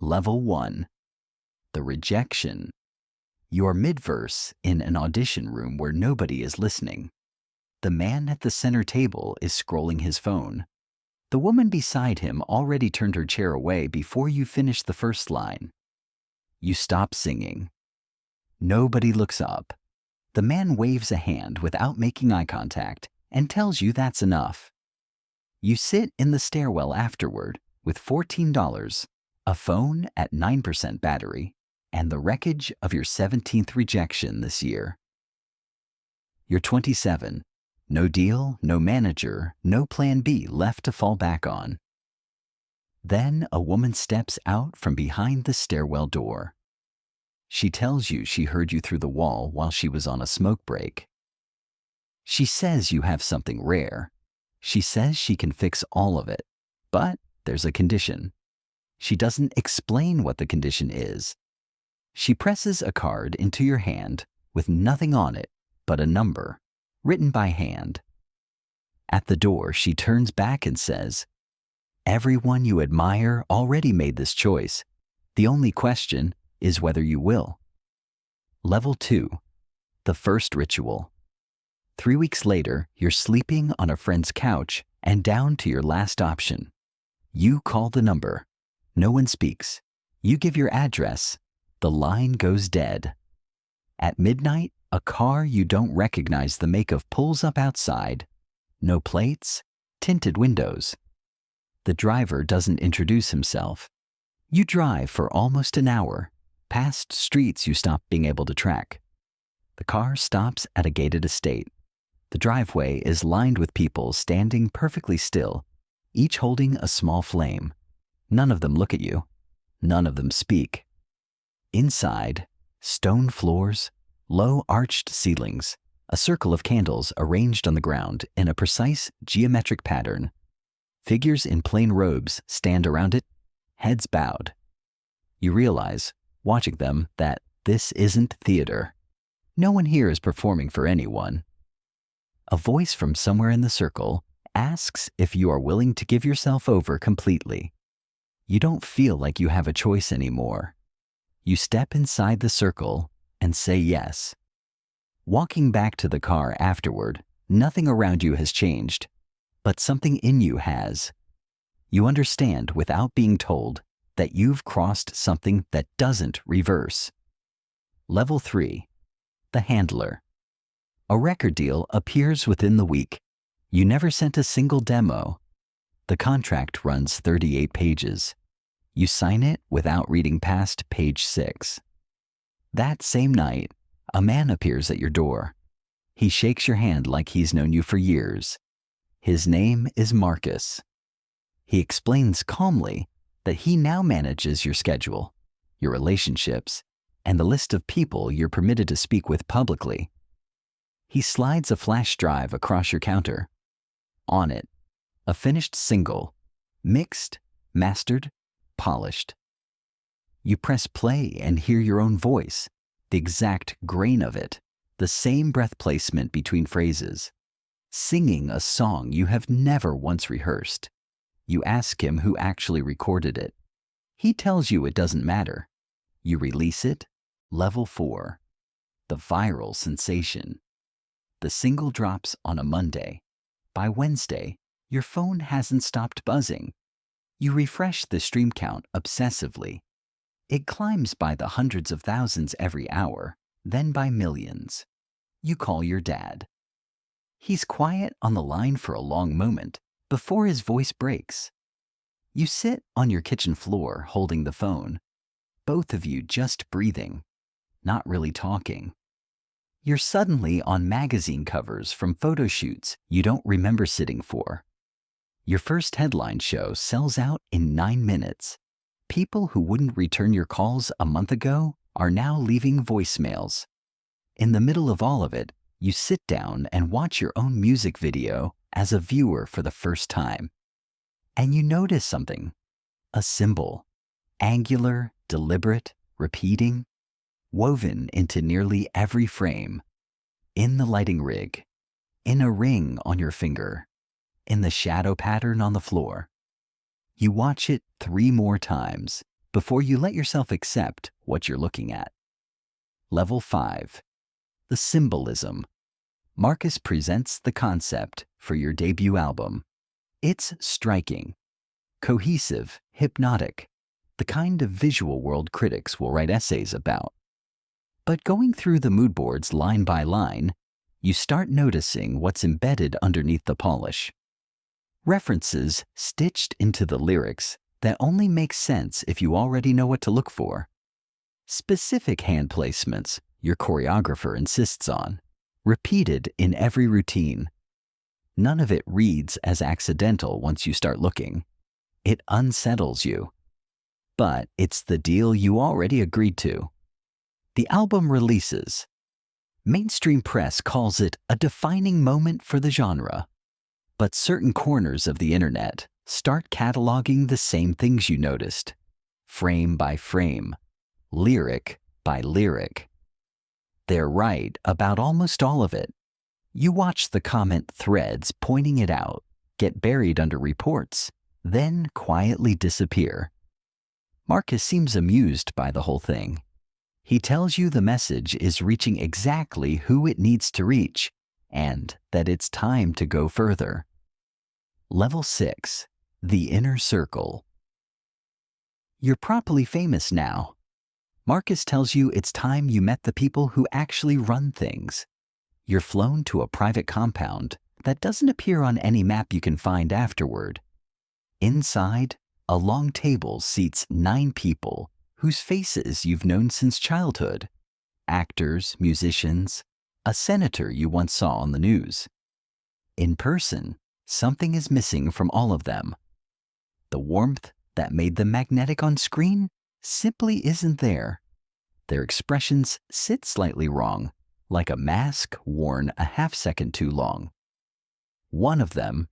Level 1. The Rejection. You're mid-verse in an audition room where nobody is listening. The man at the center table is scrolling his phone. The woman beside him already turned her chair away before you finish the first line. You stop singing. Nobody looks up. The man waves a hand without making eye contact and tells you that's enough. You sit in the stairwell afterward with $14, a phone at 9% battery, and the wreckage of your 17th rejection this year. You're 27. No deal, no manager, no plan B left to fall back on. Then a woman steps out from behind the stairwell door. She tells you she heard you through the wall while she was on a smoke break. She says you have something rare. She says she can fix all of it, but there's a condition. She doesn't explain what the condition is. She presses a card into your hand with nothing on it but a number, written by hand. At the door, she turns back and says, "Everyone you admire already made this choice. The only question is whether you will." Level 2. The First Ritual. 3 weeks later, you're sleeping on a friend's couch and down to your last option. You call the number. No one speaks. You give your address. The line goes dead. At midnight, a car you don't recognize the make of pulls up outside. No plates, tinted windows. The driver doesn't introduce himself. You drive for almost an hour, past streets you stop being able to track. The car stops at a gated estate. The driveway is lined with people standing perfectly still, each holding a small flame. None of them look at you. None of them speak. Inside, stone floors, low arched ceilings, a circle of candles arranged on the ground in a precise geometric pattern. Figures in plain robes stand around it, heads bowed. You realize, watching them, that this isn't theater. No one here is performing for anyone. A voice from somewhere in the circle asks if you are willing to give yourself over completely. You don't feel like you have a choice anymore. You step inside the circle and say yes. Walking back to the car afterward, nothing around you has changed, but something in you has. You understand without being told that you've crossed something that doesn't reverse. Level 3. The Handler. A record deal appears within the week. You never sent a single demo. The contract runs 38 pages. You sign it without reading past page 6. That same night, a man appears at your door. He shakes your hand like he's known you for years. His name is Marcus. He explains calmly that he now manages your schedule, your relationships, and the list of people you're permitted to speak with publicly. He slides a flash drive across your counter. On it, a finished single, mixed, mastered, polished. You press play and hear your own voice, the exact grain of it, the same breath placement between phrases, singing a song you have never once rehearsed. You ask him who actually recorded it. He tells you it doesn't matter. You release it. Level 4. The Viral Sensation. The single drops on a Monday. By Wednesday, your phone hasn't stopped buzzing. You refresh the stream count obsessively. It climbs by the hundreds of thousands every hour, then by millions. You call your dad. He's quiet on the line for a long moment before his voice breaks. You sit on your kitchen floor holding the phone, both of you just breathing, not really talking. You're suddenly on magazine covers from photo shoots you don't remember sitting for. Your first headline show sells out in 9 minutes. People who wouldn't return your calls a month ago are now leaving voicemails. In the middle of all of it, you sit down and watch your own music video as a viewer for the first time. And you notice something. A symbol. Angular, deliberate, repeating, woven into nearly every frame. In the lighting rig. In a ring on your finger. In the shadow pattern on the floor. You watch it 3 more times before you let yourself accept what you're looking at. Level 5. The Symbolism. Marcus presents the concept for your debut album. It's striking, cohesive, hypnotic, the kind of visual world critics will write essays about. But going through the mood boards line by line, you start noticing what's embedded underneath the polish. References stitched into the lyrics that only make sense if you already know what to look for. Specific hand placements your choreographer insists on, repeated in every routine. None of it reads as accidental once you start looking. It unsettles you. But it's the deal you already agreed to. The album releases. Mainstream press calls it a defining moment for the genre. But certain corners of the internet start cataloging the same things you noticed, frame by frame, lyric by lyric. They're right about almost all of it. You watch the comment threads pointing it out, get buried under reports, then quietly disappear. Marcus seems amused by the whole thing. He tells you the message is reaching exactly who it needs to reach, and that it's time to go further. Level 6. The Inner Circle. You're properly famous now. Marcus tells you it's time you met the people who actually run things. You're flown to a private compound that doesn't appear on any map you can find afterward. Inside, a long table seats 9 people whose faces you've known since childhood. Actors, musicians, a senator you once saw on the news. In person, something is missing from all of them. The warmth that made them magnetic on screen simply isn't there. Their expressions sit slightly wrong, like a mask worn a half-second too long. One of them,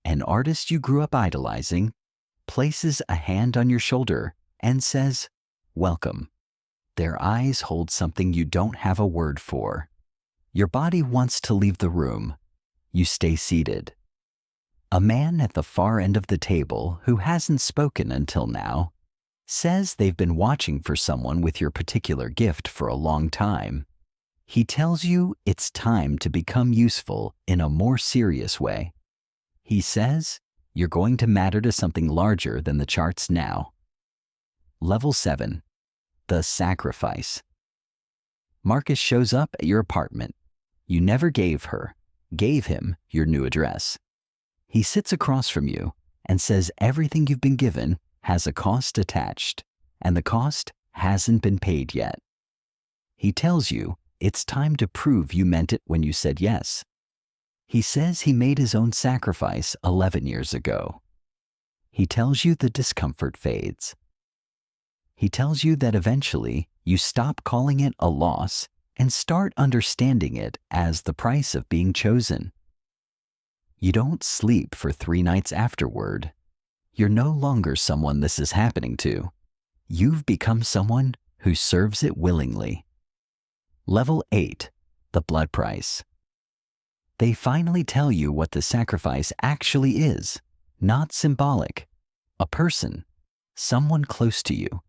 an artist you grew up idolizing, places a hand on your shoulder and says, "Welcome." Their eyes hold something you don't have a word for. Your body wants to leave the room. You stay seated. A man at the far end of the table who hasn't spoken until now says they've been watching for someone with your particular gift for a long time. He tells you it's time to become useful in a more serious way. He says you're going to matter to something larger than the charts now. Level 7. The Sacrifice. Marcus shows up at your apartment. You never gave him your new address. He sits across from you and says everything you've been given has a cost attached, and the cost hasn't been paid yet. He tells you it's time to prove you meant it when you said yes. He says he made his own sacrifice 11 years ago. He tells you the discomfort fades. He tells you that eventually you stop calling it a loss and start understanding it as the price of being chosen. You don't sleep for 3 nights afterward. You're no longer someone this is happening to. You've become someone who serves it willingly. Level 8. The Blood Price. They finally tell you what the sacrifice actually is, not symbolic. A person, someone close to you.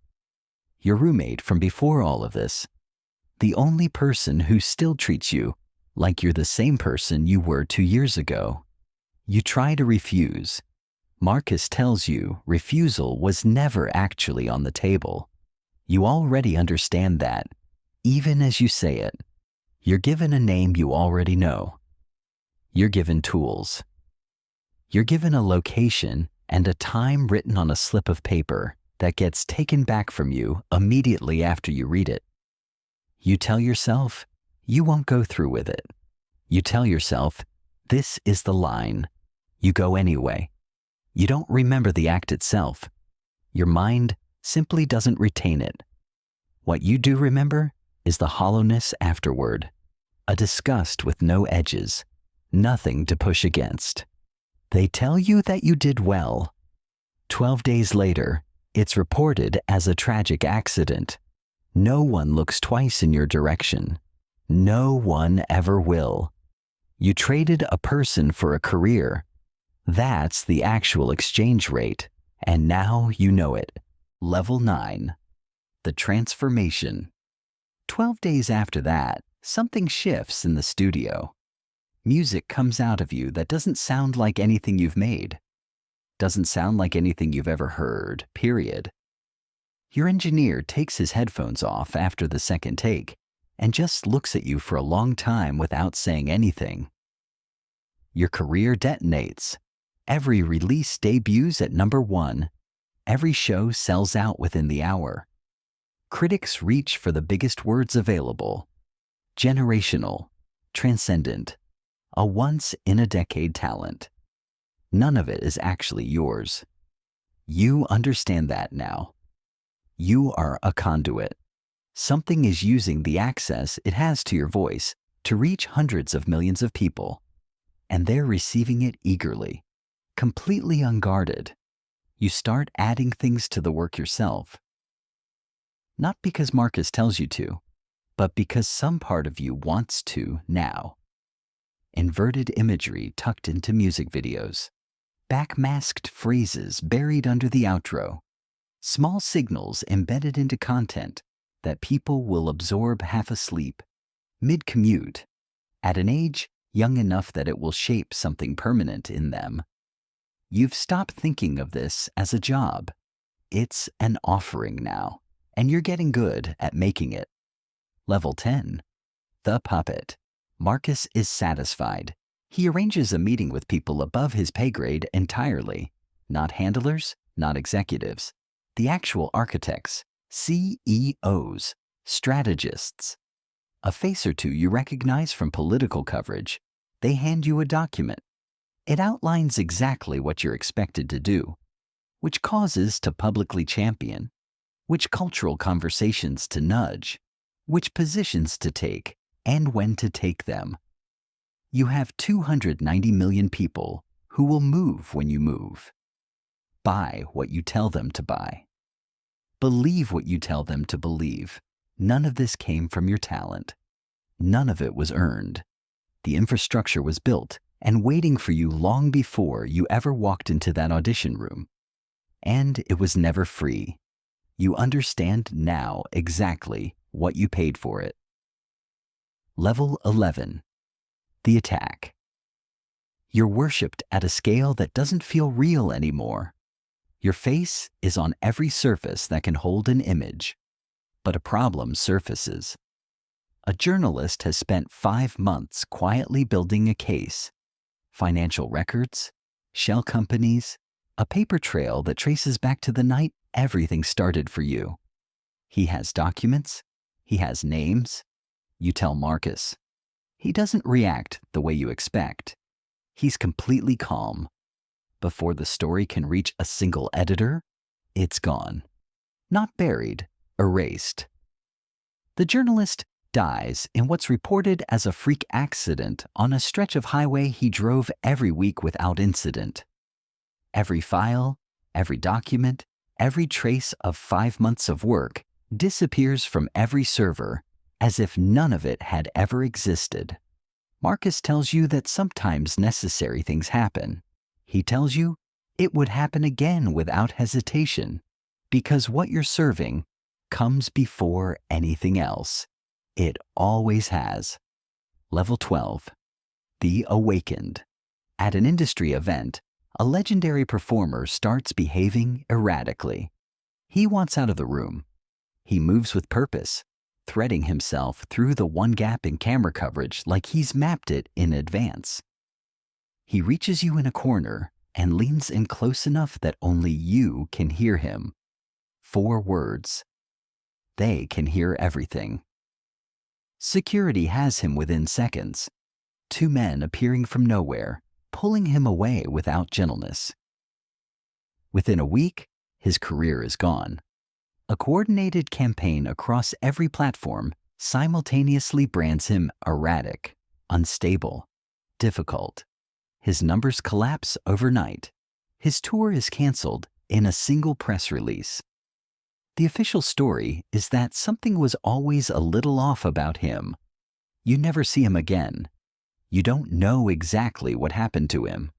Your roommate from before all of this. The only person who still treats you like you're the same person you were 2 years ago. You try to refuse. Marcus tells you refusal was never actually on the table. You already understand that, even as you say it. You're given a name you already know. You're given tools. You're given a location and a time written on a slip of paper that gets taken back from you immediately after you read it. You tell yourself you won't go through with it. You tell yourself this is the line. You go anyway. You don't remember the act itself. Your mind simply doesn't retain it. What you do remember is the hollowness afterward, a disgust with no edges, nothing to push against. They tell you that you did well. 12 days later, it's reported as a tragic accident. No one looks twice in your direction. No one ever will. You traded a person for a career. That's the actual exchange rate, and now you know it. Level 9. The transformation. 12 days after that, something shifts in the studio. Music comes out of you that doesn't sound like anything you've made. Doesn't sound like anything you've ever heard, period. Your engineer takes his headphones off after the second take and just looks at you for a long time without saying anything. Your career detonates. Every release debuts at number 1. Every show sells out within the hour. Critics reach for the biggest words available. Generational, transcendent, a once-in-a-decade talent. None of it is actually yours. You understand that now. You are a conduit. Something is using the access it has to your voice to reach hundreds of millions of people, and they're receiving it eagerly, completely unguarded. You start adding things to the work yourself. Not because Marcus tells you to, but because some part of you wants to now. Inverted imagery tucked into music videos. Backmasked phrases buried under the outro. Small signals embedded into content that people will absorb half asleep, mid-commute, at an age young enough that it will shape something permanent in them. You've stopped thinking of this as a job. It's an offering now, and you're getting good at making it. Level 10. The puppet. Marcus is satisfied. He arranges a meeting with people above his pay grade entirely. Not handlers, not executives. The actual architects, CEOs, strategists. A face or two you recognize from political coverage. They hand you a document. It outlines exactly what you're expected to do, which causes to publicly champion, which cultural conversations to nudge, which positions to take, and when to take them. You have 290 million people who will move when you move. Buy what you tell them to buy. Believe what you tell them to believe. None of this came from your talent. None of it was earned. The infrastructure was built and waiting for you long before you ever walked into that audition room. And it was never free. You understand now exactly what you paid for it. Level 11. The attack. You're worshipped at a scale that doesn't feel real anymore. Your face is on every surface that can hold an image, but a problem surfaces. A journalist has spent 5 months quietly building a case. Financial records, shell companies, a paper trail that traces back to the night everything started for you. He has documents, he has names. You tell Marcus. He doesn't react the way you expect. He's completely calm. Before the story can reach a single editor, it's gone. Not buried, erased. The journalist dies in what's reported as a freak accident on a stretch of highway he drove every week without incident. Every file, every document, every trace of 5 months of work disappears from every server as if none of it had ever existed. Marcus tells you that sometimes necessary things happen. He tells you it would happen again without hesitation because what you're serving comes before anything else. It always has. Level 12. The Awakened. At an industry event, a legendary performer starts behaving erratically. He wants out of the room. He moves with purpose, threading himself through the one gap in camera coverage like he's mapped it in advance. He reaches you in a corner and leans in close enough that only you can hear him. 4 words. They can hear everything. Security has him within seconds. 2 men appearing from nowhere, pulling him away without gentleness. Within a week, his career is gone. A coordinated campaign across every platform simultaneously brands him erratic, unstable, difficult. His numbers collapse overnight. His tour is canceled in a single press release. The official story is that something was always a little off about him. You never see him again. You don't know exactly what happened to him.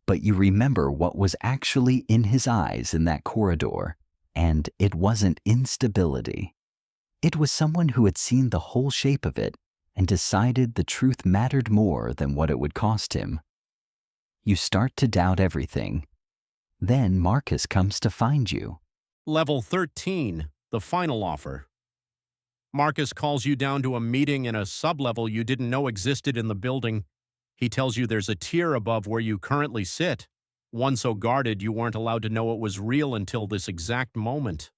But you remember what was actually in his eyes in that corridor, And it wasn't instability. It was someone who had seen the whole shape of it and decided the truth mattered more than what it would cost him. You start to doubt everything. Then Marcus comes to find you. Level 13, the final offer. Marcus calls you down to a meeting in a sublevel you didn't know existed in the building. He tells you there's a tier above where you currently sit, one so guarded you weren't allowed to know it was real until this exact moment.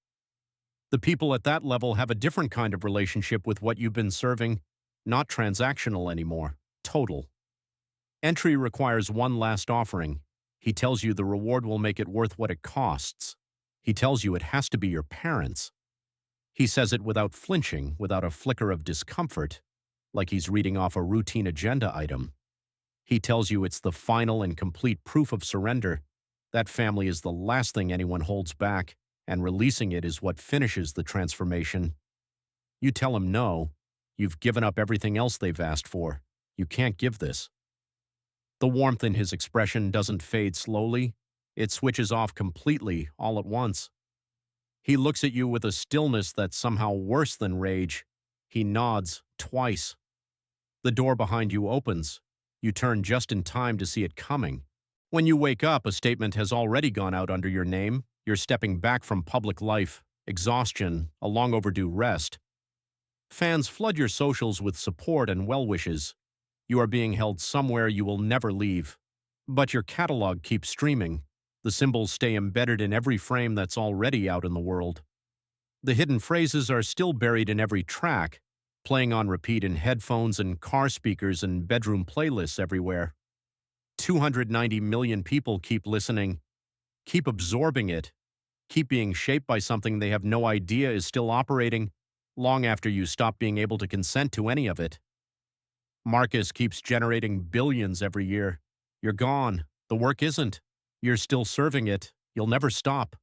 The people at that level have a different kind of relationship with what you've been serving, not transactional anymore, total. Entry requires one last offering. He tells you the reward will make it worth what it costs. He tells you it has to be your parents. He says it without flinching, without a flicker of discomfort, like he's reading off a routine agenda item. He tells you it's the final and complete proof of surrender. That family is the last thing anyone holds back, and releasing it is what finishes the transformation. You tell him no. You've given up everything else they've asked for. You can't give this. The warmth in his expression doesn't fade slowly. It switches off completely, all at once. He looks at you with a stillness that's somehow worse than rage. He nods, twice. The door behind you opens. You turn just in time to see it coming. When you wake up, a statement has already gone out under your name. You're stepping back from public life, exhaustion, a long overdue rest. Fans flood your socials with support and well wishes. You are being held somewhere you will never leave. But your catalog keeps streaming. The symbols stay embedded in every frame that's already out in the world. The hidden phrases are still buried in every track, playing on repeat in headphones and car speakers and bedroom playlists everywhere. 290 million people keep listening, keep absorbing it, keep being shaped by something they have no idea is still operating long after you stop being able to consent to any of it. Marcus keeps generating billions every year. You're gone. The work isn't. You're still serving it. You'll never stop.